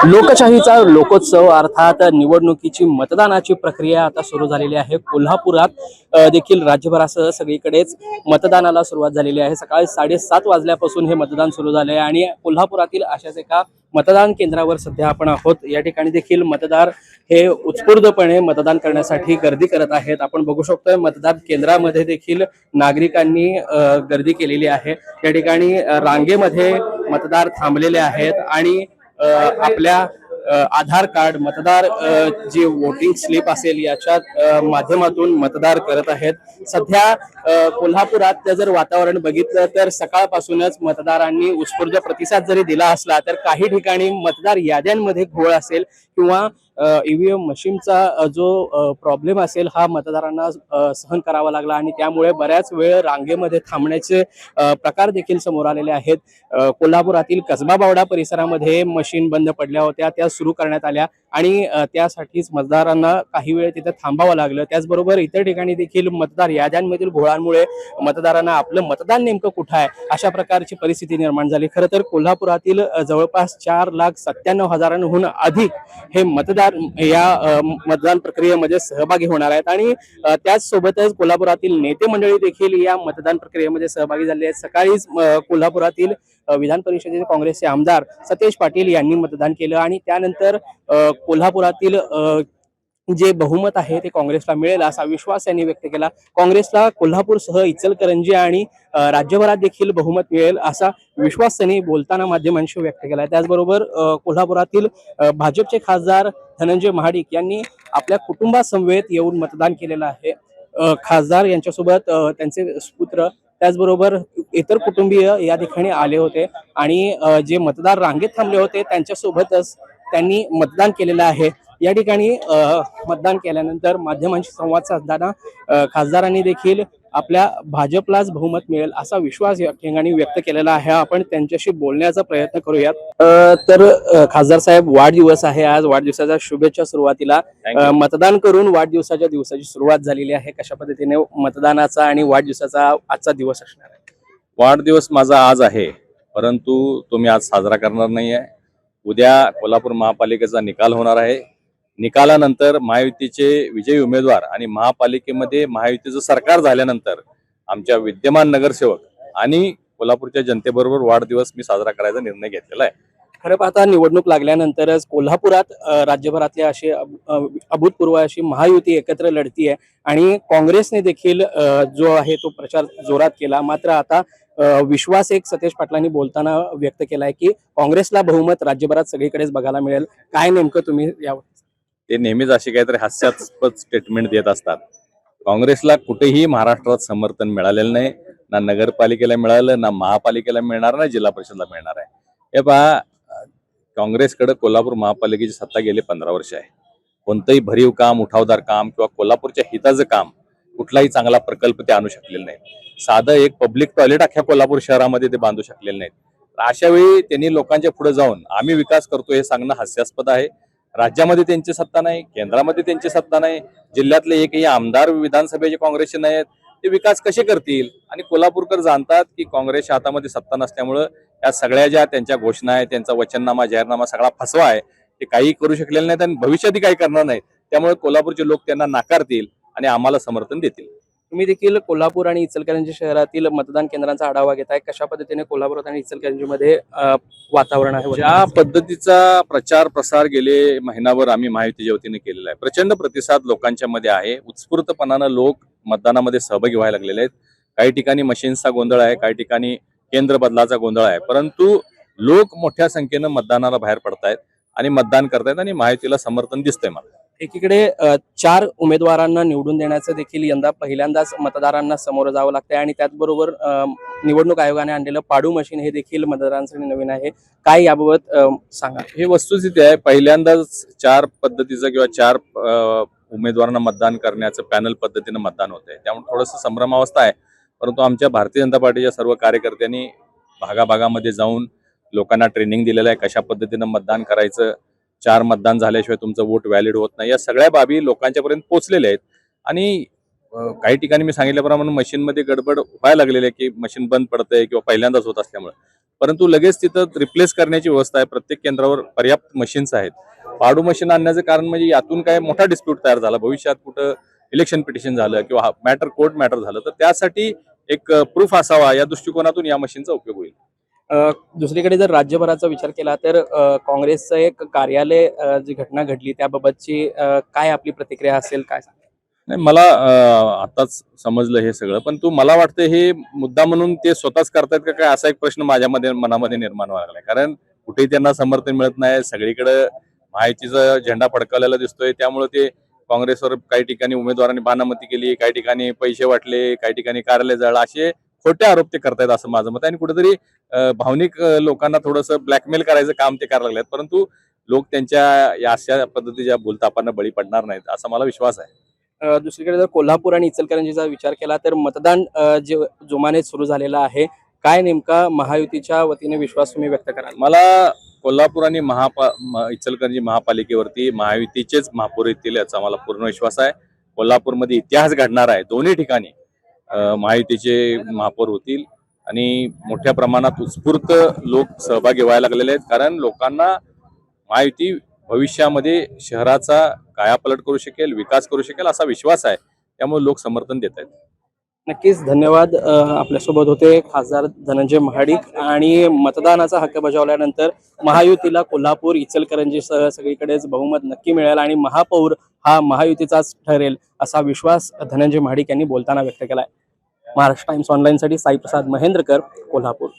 लोकशाहीचा लोकोत्सव अर्थात निवडणुकीची मतदानाची प्रक्रिया आता सुरू झालेली आहे। कोल्हापुरात देखील राज्यभरासह सगळीकडेच मतदानाला सुरुवात झालेली आहे। सकाळी 7:30 वाजल्यापासून हे मतदान सुरू झाले आहे आणि कोल्हापुरातील अशाच एका मतदान केंद्रावर सध्या आपण आहोत। या ठिकाणी देखील मतदार हे उत्स्फूर्तपणे मतदान करण्यासाठी गर्दी करत आहेत। आपण बघू शकतोय मतदान केंद्रामध्ये देखील नागरिकांनी गर्दी केलेली आहे। या ठिकाणी रांगेमध्ये मतदार थांबलेले आहेत आणि आपल्या आधार कार्ड मतदार जी वोटिंग स्लिप असेल याच्या माध्यमातून मतदार करत आहेत। सध्या कोल्हापुरात जर वातावरण बघितलं तर सकाळपासूनच मतदारांनी उत्स्फूर्त प्रतिसाद जरी दिला असला तर काही ठिकाणी मतदार याद्यांमध्ये घोळ असेल किंवा ईव्हीएम मशीनचा जो प्रॉब्लेम असेल हा मतदारांना सहन करावा लागला आणि त्यामुळे बऱ्याच वेळ रांगेमध्ये थांबण्याचे प्रकार देखील समोर आलेले आहेत। कोल्हापुरातील कसबा बावडा परिसरामध्ये मशीन बंद पडल्या होत्या, त्या सुरू करण्यात आल्या आणि त्यासाठीच मतदारांना काही वेळ तिथे थांबावं लागलं। त्याचबरोबर इतर ठिकाणी देखील मतदार याद्यांमधील घोळांमुळे मतदारांना आपलं मतदान नेमकं कुठं आहे अशा प्रकारची परिस्थिती निर्माण झाली। खरं तर कोल्हापुरातील जवळपास 4,97,000हून अधिक हे मतदार या मतदान प्रक्रियेमध्ये सहभागी होणार आहेत आणि त्याचसोबतच कोल्हापुरातील नेते मंडळी देखील या मतदान प्रक्रियेमध्ये सहभागी झाले आहेत। सकाळीच कोल्हापुरातील विधान परिषदेचे काँग्रेसचे आमदार सतेज पाटील यांनी मतदान केलं आणि त्यानंतर कोल्हापुरातील जे बहुमत आहे ते काँग्रेसला मिळेल असा विश्वास त्यांनी व्यक्त केला। काँग्रेसला कोल्हापूरसह इचलकरंजी आणि राज्यभरात देखील बहुमत मिळेल असा विश्वास त्यांनी बोलताना माध्यमांशी व्यक्त केला। त्याचबरोबर कोल्हापुरातील भाजपचे खासदार धनंजय महाडिक यांनी आपल्या कुटुंबासमवेत येऊन मतदान केलेलं आहे। खासदार यांच्यासोबत त्यांचे पुत्र त्याचबरोबर इतर कुटुंबीय या ठिकाणी आले होते आणि जे मतदार रांगेत थांबले होते त्यांच्यासोबतच त्यांनी मतदान केलेलं आहे। या ठिकाणी मतदान केल्यानंतर माध्यमांशी संवाद साधताना खासदारांनी देखील आपल्या भाजपलाच बहुमत मिळेल असा विश्वास या ठिकाणी व्यक्त केलेला आहे। आपण त्यांच्याशी बोलण्याचा प्रयत्न करूयात। तर खासदार साहेब, वाढदिवस आहे आज, वाढदिवसाच्या शुभेच्छा। सुरुवातीला मतदान करून वाढदिवसाच्या दिवसाची सुरुवात झालेली आहे, कशा पद्धतीने मतदानाचा आणि वाढदिवसाचा आजचा दिवस असणार आहे? वाढदिवस माझा आज आहे, परंतु तो मी आज साजरा करणार नाही आहे। उद्या कोल्हापूर महापालिकेचा निकाल होणार आहे। निकालानंतर महायुतीचे विजयी उमेदवार आणि महापालिकेमध्ये महायुतीचं सरकार झाल्यानंतर आमच्या विद्यमान नगरसेवक आणि कोल्हापूरच्या जनतेबरोबर वाढदिवस मी साजरा करायचा निर्णय घेतलेला आहे। खरं पाहता निवडणूक लागल्यानंतरच कोल्हापुरात राज्यभरातली अशी अभूतपूर्व अशी महायुती एकत्र लढतीये आणि काँग्रेसने देखील जो आहे तो प्रचार जोरात केला। मात्र आता विश्वास एक सतेज पाटलांनी बोलताना व्यक्त केलाय की काँग्रेसला बहुमत राज्यभरात सगळीकडेच बघायला मिळेल। काय नेमकं तुम्ही यावर? ते नेहमीच अशी काहीतरी हास्यास्पद स्टेटमेंट देत असतात। काँग्रेसला कुठेही महाराष्ट्रात समर्थन मिळालेलं नाही, ना नगरपालिकेला मिळालं, ना महापालिकेला मिळणार, ना जिल्हा परिषदला मिळणार आहे। हे पहा, काँग्रेसकडे कोल्हापूर महापालिकेची सत्ता गेली 15 वर्ष आहे। कोणतंही भरीव काम, उठावदार काम किंवा कोल्हापूरच्या हिताचं काम, कुठलाही चांगला प्रकल्प ते आणू शकलेले नाहीत। साधं एक पब्लिक टॉयलेट अख्ख्या कोल्हापूर शहरामध्ये ते बांधू शकलेले नाहीत। अशा वेळी त्यांनी लोकांच्या पुढे जाऊन आम्ही विकास करतो हे सांगणं हास्यास्पद आहे। राज्यामध्ये त्यांची सत्ता नाही, केंद्रामध्ये त्यांची सत्ता नाही, जिल्ह्यातले एकही आमदार विधानसभेचे काँग्रेसचे नाहीत, ते विकास कसे करतील? आणि कोल्हापूरकर जाणतात की काँग्रेसच्या हातामध्ये सत्ता नसल्यामुळं या सगळ्या ज्या त्यांच्या घोषणा आहे, त्यांचा वचननामा, जाहीरनामा सगळा फसवा आहे, ते काही करू शकलेले नाहीत आणि भविष्यातही काही करणार नाहीत। त्यामुळे कोल्हापूरचे लोक त्यांना नाकारतील आणि आम्हाला समर्थन देतील। तुम्ही देखील कोल्हापूर आणि इचलकरंजी शहरातील मतदान केंद्रांचा आढावा घेताय, कशा पद्धतीने कोल्हापूर आणि इचलकरंजीमध्ये वातावरण आहे? ज्या पद्धतीचा प्रचार प्रसार गेले महिनाभर आम्ही महायुतीच्या वतीने केलेला आहे, प्रचंड प्रतिसाद लोकांच्या मध्ये आहे। उत्स्फूर्तपणानं लोक मतदानामध्ये सहभागी व्हायला लागलेले आहेत। काही ठिकाणी मशीन्सचा गोंधळ आहे, काही ठिकाणी केंद्र बदलाचा गोंधळ आहे, परंतु लोक मोठ्या संख्येनं मतदानाला बाहेर पडतायत आणि मतदान करतायत आणि महायुतीला समर्थन दिसतंय मला। एकीकडे 4 उमेदवारांना निवडून देण्याचं देखील यंदा पहिल्यांदाच मतदारांना समोर जावं लागतंय आणि त्याचबरोबर निवडणूक आयोगाने आणलेलं पाडू मशीन हे देखील मतदारांसाठी नवीन आहे। काय याबाबत सांगा? हे वस्तुस्थिती आहे, पहिल्यांदाच 4 पद्धतीचं किंवा 4 उमेदवारांना मतदान करण्याचं पॅनल पद्धतीनं मतदान होत आहे, त्यामुळे थोडंसं संभ्रमावस्था आहे। परंतु आमच्या भारतीय जनता पार्टीच्या सर्व कार्यकर्त्यांनी भागाभागामध्ये जाऊन लोकांना ट्रेनिंग दिलेलं आहे, कशा पद्धतीनं मतदान करायचं, 4 मतदान झाल्याशिवाय तुमचं वोट व्हॅलिड होत नाही, या सगळ्या बाबी लोकांच्या पर्यंत पोहोचलेल्या आहेत। आणि काही ठिकाणी मी सांगितल्याप्रमाणे मशीनमध्ये गडबड व्हायला लागलेली आहे की मशीन बंद पडतंय किंवा पहिल्यांदाच होत असल्यामुळे, परंतु लगेच तिथं रिप्लेस करण्याची व्यवस्था आहे. प्रत्येक केंद्रावर पर्याप्त मशीन्स आहेत. पाडू मशीन आणण्याचं कारण म्हणजे यातून काय मोठा डिस्प्यूट तयार झाला, भविष्यात कुठं इलेक्शन पिटिशन झालं किंवा कोर्ट मॅटर झालं तर त्यासाठी एक प्रूफ असावा या दृष्टिकोनातून या मशीनचा उपयोग होईल. दुसरीकडे जर राज्यभराचा विचार केला तर काँग्रेसचं एक कार्यालय जी घटना घडली त्याबाबतची काय आपली प्रतिक्रिया असेल, काय सांगा? नाही, मला आताच समजलं हे सगळं, पण मला वाटतं हे मुद्दा म्हणून ते स्वतःच करतायत का काय असा एक प्रश्न माझ्यामध्ये मनामध्ये निर्माण व्हायला लागलाय. कारण कुठेही त्यांना समर्थन मिळत नाही, सगळीकडे माहितीचा झेंडा फडकवलेला दिसतोय. त्यामुळे ते काँग्रेसवर काही ठिकाणी उमेदवारांनी बाणामती केली, काही ठिकाणी पैसे वाटले, काही ठिकाणी कार्यालय जळलं, असे खोटे आरोप ते करतायत असं माझं मत आहे. आणि कुठेतरी भावनिक लोकांना थोडंसं ब्लॅकमेल करायचं काम ते करायला लागलेत, परंतु लोक त्यांच्या या अशा पद्धतीच्या बोलतापांना बळी पडणार नाहीत असा मला विश्वास आहे. दुसरीकडे जर कोल्हापूर आणि इचलकरंजीचा विचार केला तर मतदान जे जोमाने सुरू झालेलं आहे. काय नेमका महायुतीच्या वतीने विश्वास तुम्ही व्यक्त कराल? मला कोल्हापूर आणि इचलकरंजी महापालिकेवरती महायुतीचेच महापौर येतील याचा मला पूर्ण विश्वास आहे. कोल्हापूरमध्ये इतिहास घडणार आहे. दोन्ही ठिकाणी महायुतीचे महापौर होतील आणि मोठ्या प्रमाणात उत्स्फूर्त लोक सहभागी व्हायला लागलेले आहेत. कारण लोकांना महायुती भविष्यामध्ये शहराचा कायापालट करू शकेल, विकास करू शकेल असा विश्वास आहे. त्यामुळे लोक समर्थन देत आहेत. नक्कीच धन्यवाद. आपल्यासोबत होते खासदार धनंजय महाडिक. आणि मतदानाचा हक्क बजावल्यानंतर महायुतीला कोल्हापूर इचलकरंजीसह सगळीकडेच बहुमत नक्की मिळेल आणि महापौर हा महायुतीचाच ठरेल असा विश्वास धनंजय महाडिक यांनी बोलताना व्यक्त केलाय. महाराष्ट्र टाइम्स ऑनलाईनसाठी साईप्रसाद महेंद्रकर, कोल्हापूर.